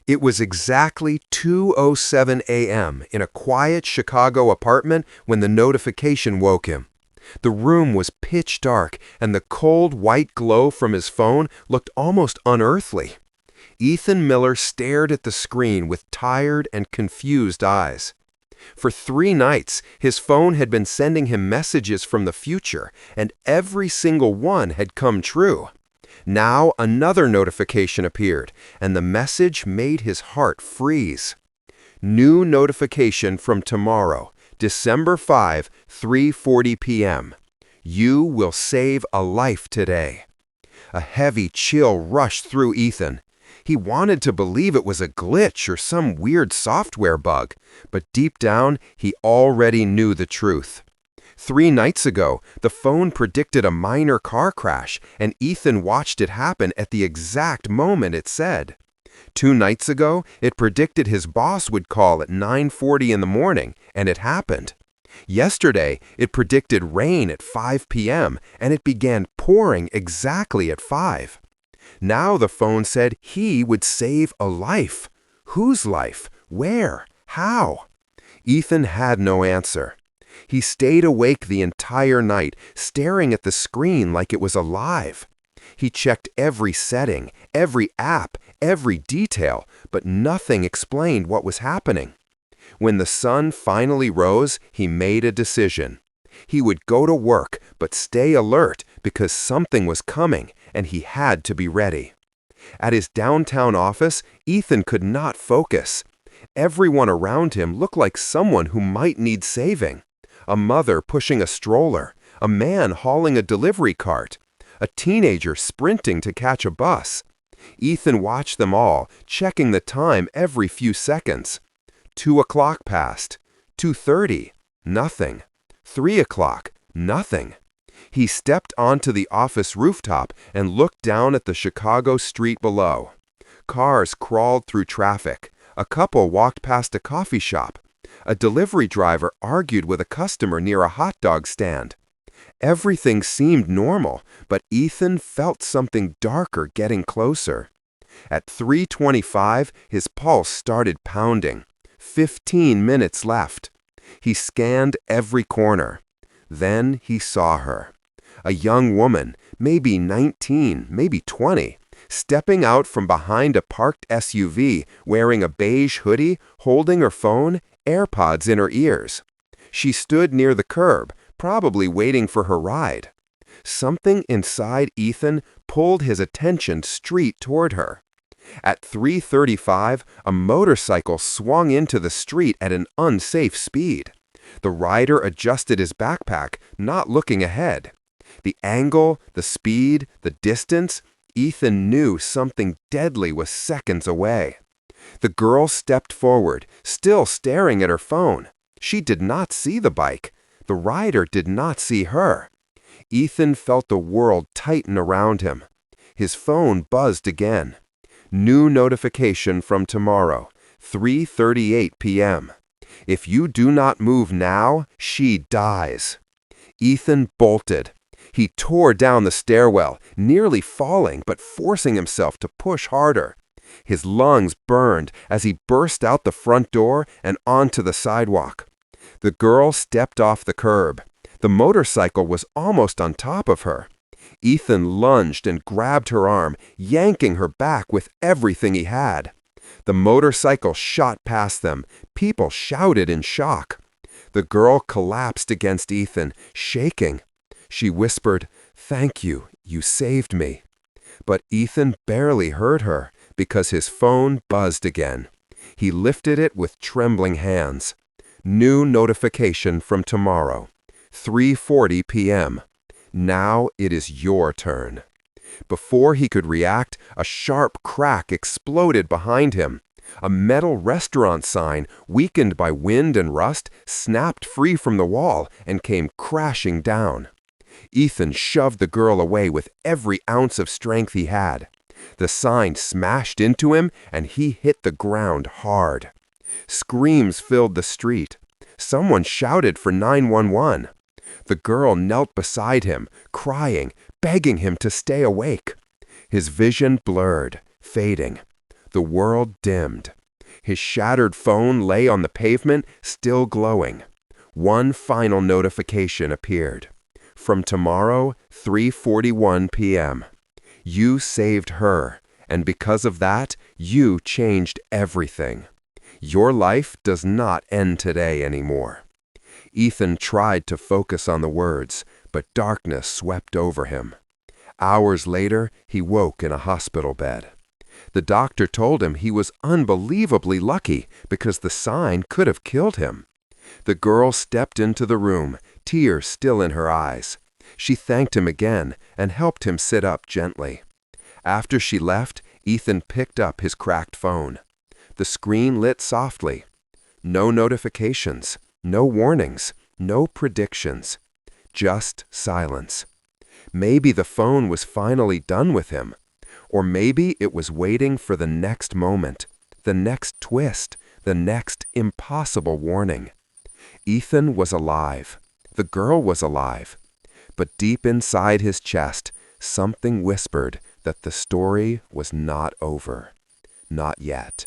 It was exactly 2:07 a.m. in a quiet Chicago apartment when the notification woke him. The room was pitch dark, and the cold white glow from his phone looked almost unearthly. Ethan Miller stared at the screen with tired and confused eyes. For 3 nights, his phone had been sending him messages from the future, and every single one had come true. Now another notification appeared, and the message made his heart freeze. New notification from tomorrow, December 5, 3:40 p.m. You will save a life today. A heavy chill rushed through Ethan. He wanted to believe it was a glitch or some weird software bug, but deep down, he already knew the truth. 3 nights ago, the phone predicted a minor car crash, and Ethan watched it happen at the exact moment it said. 2 nights ago, it predicted his boss would call at 9:40 in the morning, and it happened. Yesterday, it predicted rain at 5 p.m., and it began pouring exactly at 5. Now the phone said he would save a life. Whose life? Where? How? Ethan had no answer. He stayed awake the entire night, staring at the screen like it was alive. He checked every setting, every app, every detail, but nothing explained what was happening. When the sun finally rose, he made a decision. He would go to work, but stay alert because something was coming, and he had to be ready. At his downtown office, Ethan could not focus. Everyone around him looked like someone who might need saving. A mother pushing a stroller, a man hauling a delivery cart, a teenager sprinting to catch a bus. Ethan watched them all, checking the time every few seconds. 2 o'clock passed. 2:30, nothing. 3 o'clock, nothing. He stepped onto the office rooftop and looked down at the Chicago street below. Cars crawled through traffic. A couple walked past a coffee shop. A delivery driver argued with a customer near a hot dog stand. Everything seemed normal, but Ethan felt something darker getting closer. At 3:25, his pulse started pounding. 15 minutes left. He scanned every corner. Then he saw her. A young woman, maybe 19, maybe 20, stepping out from behind a parked SUV, wearing a beige hoodie, holding her phone, AirPods in her ears. She stood near the curb, probably waiting for her ride. Something inside Ethan pulled his attention straight toward her. At 3:35, a motorcycle swung into the street at an unsafe speed. The rider adjusted his backpack, not looking ahead. The angle, the speed, the distance, Ethan knew something deadly was seconds away. The girl stepped forward, still staring at her phone. She did not see the bike. The rider did not see her. Ethan felt the world tighten around him. His phone buzzed again. New notification from tomorrow, 3:38 p.m. If you do not move now, she dies. Ethan bolted. He tore down the stairwell, nearly falling but forcing himself to push harder. His lungs burned as he burst out the front door and onto the sidewalk. The girl stepped off the curb. The motorcycle was almost on top of her. Ethan lunged and grabbed her arm, yanking her back with everything he had. The motorcycle shot past them. People shouted in shock. The girl collapsed against Ethan, shaking. She whispered, "Thank you, you saved me." But Ethan barely heard her because his phone buzzed again. He lifted it with trembling hands. New notification from tomorrow, 3:40 p.m. Now it is your turn. Before he could react, a sharp crack exploded behind him. A metal restaurant sign, weakened by wind and rust, snapped free from the wall and came crashing down. Ethan shoved the girl away with every ounce of strength he had. The sign smashed into him, and he hit the ground hard. Screams filled the street. Someone shouted for 911. The girl knelt beside him, crying, begging him to stay awake. His vision blurred, fading. The world dimmed. His shattered phone lay on the pavement, still glowing. One final notification appeared. From tomorrow, 3:41 p.m. You saved her, and because of that, you changed everything. Your life does not end today anymore. Ethan tried to focus on the words, but darkness swept over him. Hours later, he woke in a hospital bed. The doctor told him he was unbelievably lucky because the sign could have killed him. The girl stepped into the room, tears still in her eyes. She thanked him again and helped him sit up gently. After she left, Ethan picked up his cracked phone. The screen lit softly. No notifications, no warnings, no predictions. Just silence. Maybe the phone was finally done with him. Or maybe it was waiting for the next moment, the next twist, the next impossible warning. Ethan was alive. The girl was alive. But deep inside his chest, something whispered that the story was not over. Not yet.